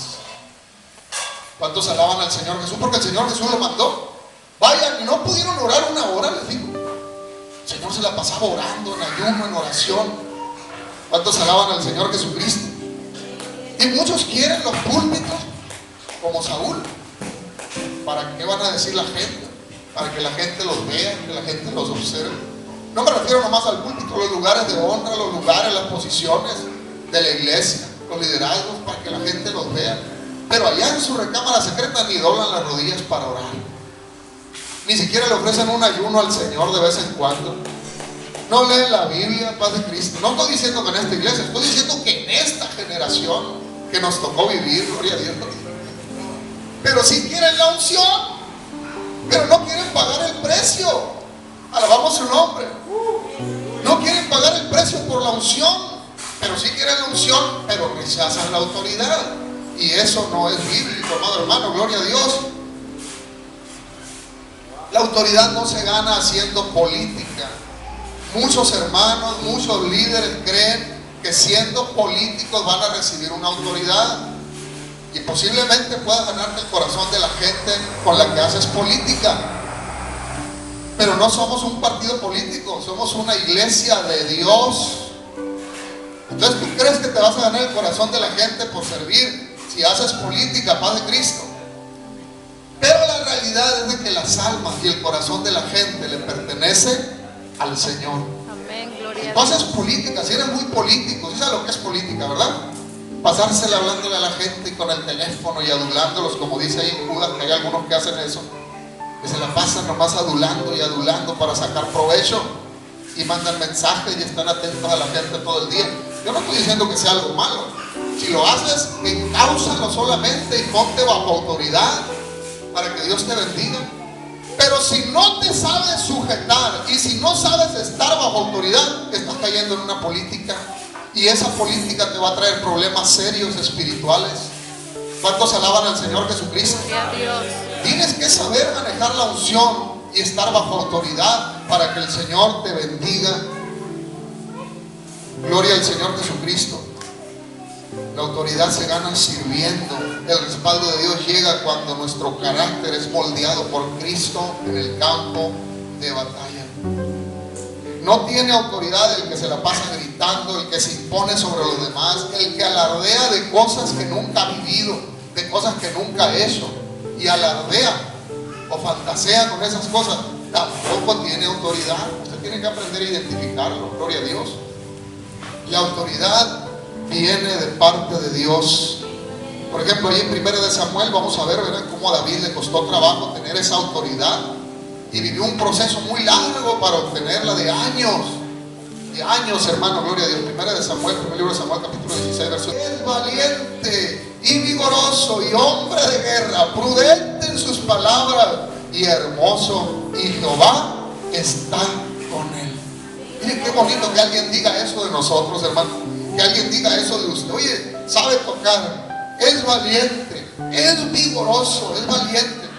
¿Cuántos alaban al Señor Jesús? Porque el Señor Jesús lo mandó. Vayan, y no pudieron orar 1 hora, les digo. El Señor se la pasaba orando, en ayuno, en oración. ¿Cuántos alaban al Señor Jesucristo? Y muchos quieren los púlpitos como Saúl. ¿Para qué van a decir la gente? Para que la gente los vea, que la gente los observe. No me refiero nomás al púlpito, los lugares de honra, los lugares, las posiciones de la iglesia, los liderazgos, para que la gente los vea. Pero allá en su recámara secreta ni doblan las rodillas para orar. Ni siquiera le ofrecen un ayuno al Señor de vez en cuando. No leen la Biblia, paz de Cristo. No estoy diciendo que en esta iglesia, estoy diciendo que en esta generación que nos tocó vivir, gloria a Dios. Pero sí quieren la unción, pero no quieren pagar el precio. Alabamos su nombre. No quieren pagar el precio por la unción, pero sí quieren la unción, pero rechazan la autoridad. Y eso no es bíblico, amado hermano, gloria a Dios. La autoridad no se gana haciendo política. Muchos hermanos, muchos líderes creen que siendo políticos van a recibir una autoridad. Y posiblemente puedas ganarte el corazón de la gente con la que haces política. Pero no somos un partido político, somos una iglesia de Dios. Entonces tú crees que te vas a ganar el corazón de la gente por servir si haces política, paz de Cristo. Pero la realidad es de que las almas y el corazón de la gente le pertenece al Señor. Amén, gloria a Tú Dios. haces política, si eres muy político, ¿sí sabes lo que es política, verdad? pasársela hablándole a la gente y con el teléfono y adulándolos, como dice ahí en Judas, que hay algunos que hacen eso, que se la pasan nomás adulando y adulando para sacar provecho y mandan mensajes y están atentos a la gente todo el día. Yo no estoy diciendo que sea algo malo. Si lo haces, encáusalo solamente y ponte bajo autoridad para que Dios te bendiga. Pero si no te sabes sujetar y si no sabes estar bajo autoridad, estás cayendo en una política, y esa política te va a traer problemas serios espirituales. ¿Cuántos alaban al Señor Jesucristo? Tienes que saber manejar la unción y estar bajo autoridad para que el Señor te bendiga. Gloria al Señor Jesucristo. La autoridad se gana sirviendo. El respaldo de Dios llega cuando nuestro carácter es moldeado por Cristo en el campo de batalla. No tiene autoridad el que se la pasa gritando, el que se impone sobre los demás, el que alardea de cosas que nunca ha vivido, de cosas que nunca ha hecho, y alardea o fantasea con esas cosas. Tampoco tiene autoridad. Usted tiene que aprender a identificarlo. Gloria a Dios. La autoridad viene de parte de Dios. Por ejemplo, ahí en 1 de Samuel vamos a ver, ¿verdad?, cómo a David le costó trabajo tener esa autoridad y vivió un proceso muy largo para obtenerla, de años, hermano. Gloria a Dios. 1 de Samuel, primer libro de Samuel, capítulo 16, verso. Es valiente y vigoroso y hombre de guerra, prudente en sus palabras y hermoso, y Jehová está con él. Miren qué bonito que alguien diga eso de nosotros, hermano. Que alguien diga eso de usted. Oye, sabe tocar, es valiente, es vigoroso, es valiente,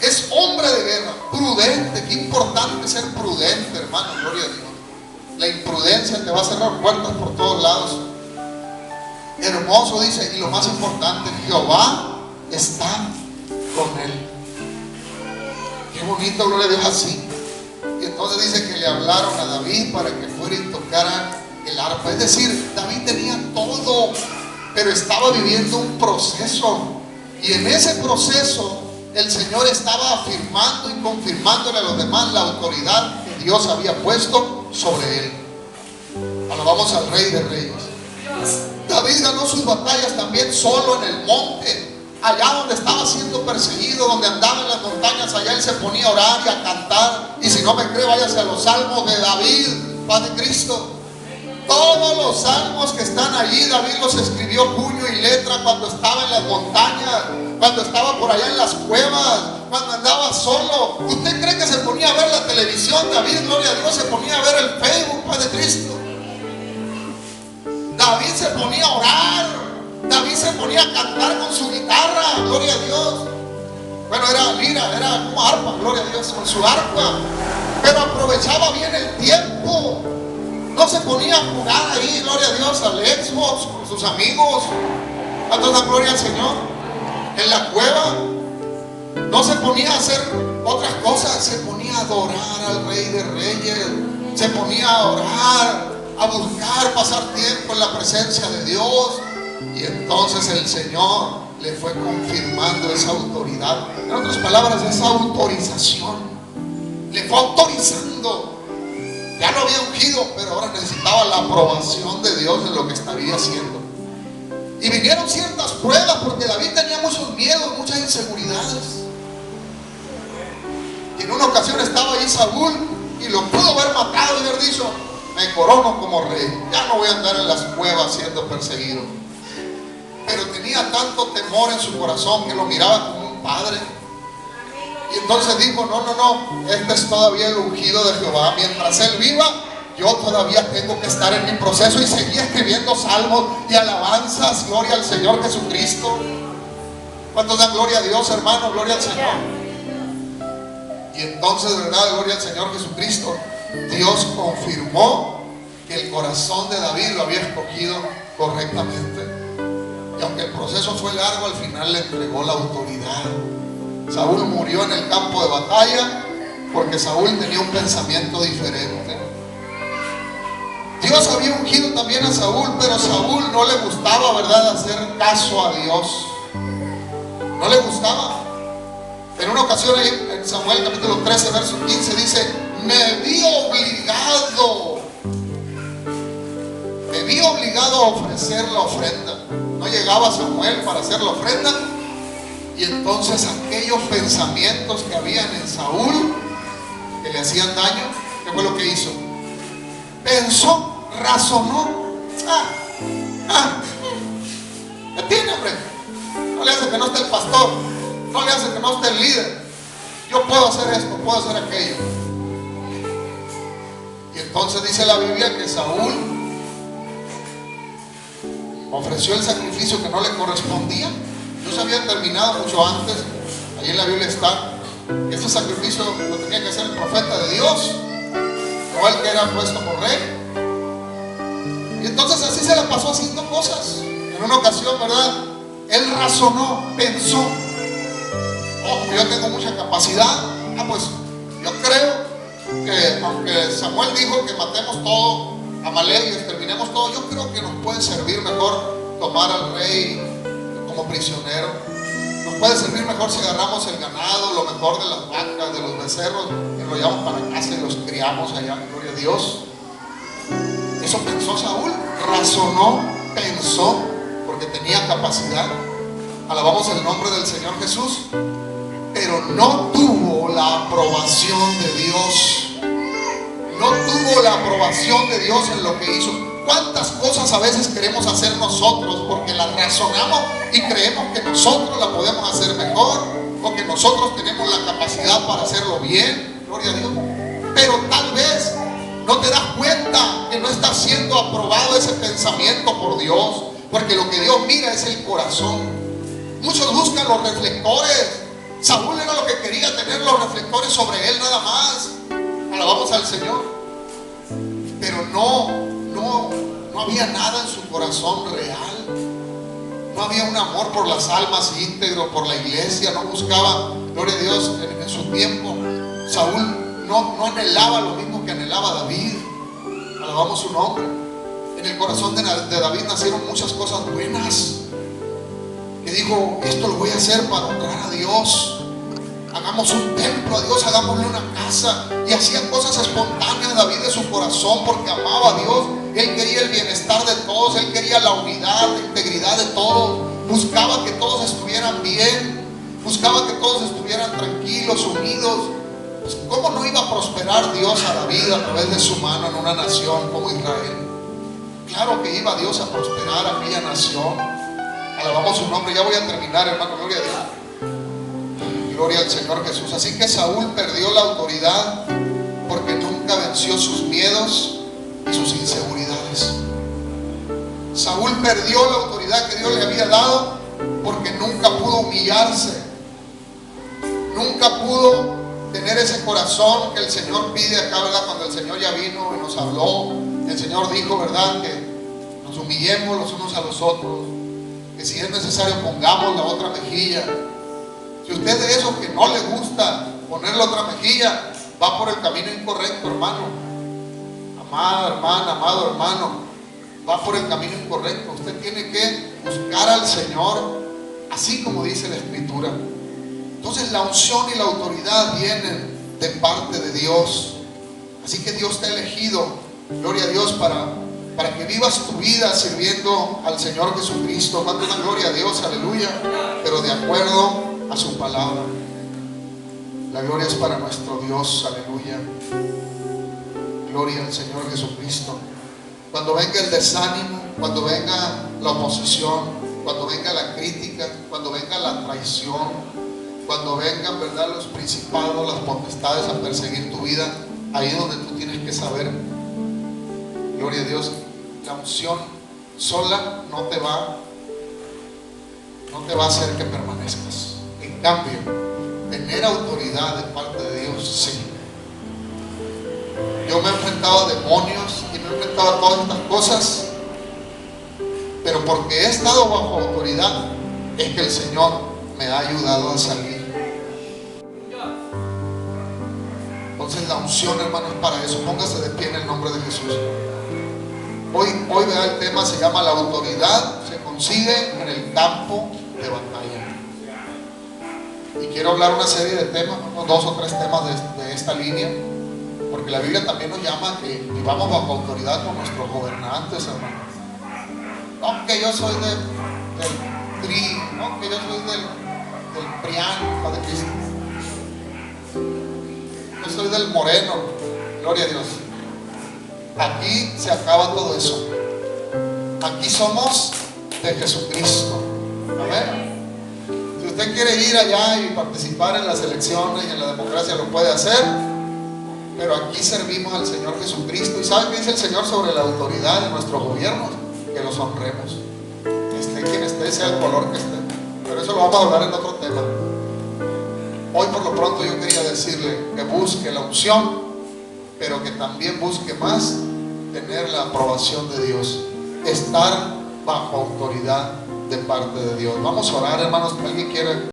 es hombre de guerra, prudente. Qué importante ser prudente, hermano. Gloria a Dios. La imprudencia te va a cerrar puertas por todos lados. Hermoso, dice, y lo más importante, Jehová está con él. Qué bonito, gloria a Dios, así. Y entonces dice que le hablaron a David para que fuera y tocara el arpa. Es decir, David tenía todo, pero estaba viviendo un proceso. Y en ese proceso el Señor estaba afirmando y confirmándole a los demás la autoridad que Dios había puesto sobre él. Alabamos al Rey de Reyes. David ganó sus batallas también solo en el monte. Allá donde estaba siendo perseguido, donde andaba en las montañas, allá él se ponía a orar y a cantar. Y si no me cree, váyase a los salmos de David, Padre Cristo. Todos los salmos que están allí, David los escribió puño y letra cuando estaba en las montañas, cuando estaba por allá en las cuevas, cuando andaba solo. ¿Usted cree que se ponía a ver la televisión? David, gloria a Dios, se ponía a ver el Facebook, Padre Cristo. David se ponía a orar, David se ponía a cantar con su guitarra, gloria a Dios. Bueno, era lira, era como arpa, gloria a Dios, con su arpa. Pero aprovechaba bien el tiempo. No se ponía a jugar ahí, gloria a Dios, al Xbox con sus amigos. ¿Cuántos dan gloria al Señor? En la cueva no se ponía a hacer otras cosas, se ponía a adorar al Rey de Reyes, se ponía a orar, a buscar, pasar tiempo en la presencia de Dios. Y entonces el Señor le fue confirmando esa autoridad. En otras palabras, esa autorización. Le fue autorizando. Ya lo había ungido, pero ahora necesitaba la aprobación de Dios en lo que estaría haciendo. Y vinieron ciertas pruebas, porque David tenía muchos miedos, muchas inseguridades. Y en una ocasión estaba ahí Saúl y lo pudo haber matado y haber dicho: me corono como rey, ya no voy a andar en las cuevas siendo perseguido. Pero tenía tanto temor en su corazón que lo miraba como un padre. Y entonces dijo: no, este es todavía el ungido de Jehová. Mientras él viva, yo todavía tengo que estar en mi proceso. Y seguía escribiendo salmos y alabanzas. Gloria al Señor Jesucristo. ¿Cuántos dan gloria a Dios, hermano? Gloria al Señor. Y entonces, ¿verdad? Gloria al Señor Jesucristo. Dios confirmó que el corazón de David lo había escogido correctamente. Y aunque el proceso fue largo, al final le entregó la autoridad. Saúl murió en el campo de batalla porque Saúl tenía un pensamiento diferente. Dios había ungido también a Saúl, pero Saúl no le gustaba, ¿verdad?, hacer caso a Dios. No le gustaba. En una ocasión en Samuel capítulo 13 verso 15 dice: me vi obligado a ofrecer la ofrenda. No no llegaba Samuel para hacer la ofrenda. Y entonces aquellos pensamientos que habían en Saúl, que le hacían daño, ¿qué fue lo que hizo? Pensó, razonó. ¿Qué tiene, hombre? No le hace que no esté el pastor, no le hace que no esté el líder. Yo puedo hacer esto, puedo hacer aquello. Y entonces dice la Biblia que Saúl ofreció el sacrificio que no le correspondía. Ellos habían terminado mucho antes. Ahí en la Biblia está que ese sacrificio lo tenía que hacer el profeta de Dios, no el que era puesto por rey. Y entonces así se la pasó haciendo cosas. En una ocasión, ¿verdad? Él razonó, pensó. Ojo, yo tengo mucha capacidad. Pues yo creo que aunque Samuel dijo que matemos todo, Amalek y exterminemos todo, yo creo que nos puede servir mejor tomar al rey como prisionero. Nos puede servir mejor si agarramos el ganado, lo mejor de las vacas, de los becerros, y lo llevamos para casa y los criamos allá. Gloria a Dios. Eso pensó Saúl, razonó, pensó, porque tenía capacidad. Alabamos el nombre del Señor Jesús. Pero no tuvo la aprobación de Dios. No tuvo la aprobación de Dios en lo que hizo. ¿Cuántas cosas a veces queremos hacer nosotros porque las razonamos y creemos que nosotros la podemos hacer mejor, o que nosotros tenemos la capacidad para hacerlo bien? Gloria a Dios. Pero tal vez no te das cuenta que no está siendo aprobado ese pensamiento por Dios, porque lo que Dios mira es el corazón. Muchos buscan los reflectores. Saúl era lo que quería, tener los reflectores sobre él nada más. Alabamos al Señor. Pero no había nada en su corazón real. No había un amor por las almas íntegro, por la iglesia. No buscaba, gloria a Dios, en su tiempo Saúl no anhelaba lo mismo que anhelaba David. Alabamos su nombre. En el corazón de David nacieron muchas cosas buenas, que dijo: esto lo voy a hacer para honrar a Dios. Hagamos un templo a Dios, hagámosle una casa. Y hacía cosas espontáneas David de su corazón, porque amaba a Dios. Él quería el bienestar de todos, él quería la unidad, la integridad de todos. Buscaba que todos estuvieran bien, buscaba que todos estuvieran tranquilos, unidos. Pues, ¿cómo no iba a prosperar Dios a David a través de su mano en una nación como Israel? Claro que iba Dios a prosperar a aquella nación. Alabamos su nombre. Ya voy a terminar, hermano. Gloria a Dios. Gloria al Señor Jesús. Así que Saúl perdió la autoridad porque nunca venció sus miedos y sus inseguridades. Saúl perdió la autoridad que Dios le había dado porque nunca pudo humillarse. Nunca pudo tener ese corazón que el Señor pide acá, ¿verdad? Cuando el Señor ya vino y nos habló, el Señor dijo, ¿verdad?, que nos humillemos los unos a los otros, que si es necesario pongamos la otra mejilla. Si usted es de esos que no le gusta poner la otra mejilla, va por el camino incorrecto, hermano. Amada hermana, amado hermano, va por el camino incorrecto. Usted tiene que buscar al Señor, así como dice la Escritura. Entonces la unción y la autoridad vienen de parte de Dios. Así que Dios te ha elegido, gloria a Dios, para que vivas tu vida sirviendo al Señor Jesucristo. Manda una gloria a Dios, aleluya, pero de acuerdo a su palabra. La gloria es para nuestro Dios, aleluya. Gloria al Señor Jesucristo. Cuando venga el desánimo, cuando venga la oposición, cuando venga la crítica, cuando venga la traición, cuando vengan, ¿verdad?, los principados, las potestades a perseguir tu vida, ahí es donde tú tienes que saber, gloria a Dios, la unción sola no te va a hacer que permanezcas. En cambio, tener autoridad de parte de Dios, sí. Yo me he enfrentado a demonios y me he enfrentado a todas estas cosas, pero porque he estado bajo autoridad es que el Señor me ha ayudado a salir. Entonces la unción, hermano, es para eso. Póngase de pie en el nombre de Jesús. Hoy vea, el tema se llama: la autoridad se consigue en el campo de batalla. Y quiero hablar una serie de temas, unos 2 o 3 temas de esta línea, porque la Biblia también nos llama que vivamos bajo autoridad con nuestros gobernantes, hermano. Aunque yo soy del PRI, ¿no? Que yo soy del PRIAN, Padre Cristo. Yo soy del Moreno, gloria a Dios. Aquí se acaba todo eso. Aquí somos de Jesucristo. Amén. Si usted quiere ir allá y participar en las elecciones y en la democracia, lo puede hacer, pero aquí servimos al Señor Jesucristo. ¿Y sabe qué dice el Señor sobre la autoridad de nuestros gobiernos? Que los honremos, esté quien esté, sea el color que esté. Pero eso lo vamos a hablar en otro tema. Hoy por lo pronto yo quería decirle que busque la unción, pero que también busque más tener la aprobación de Dios, estar bajo autoridad de parte de Dios. Vamos a orar, hermanos. ¿Alguien quiere?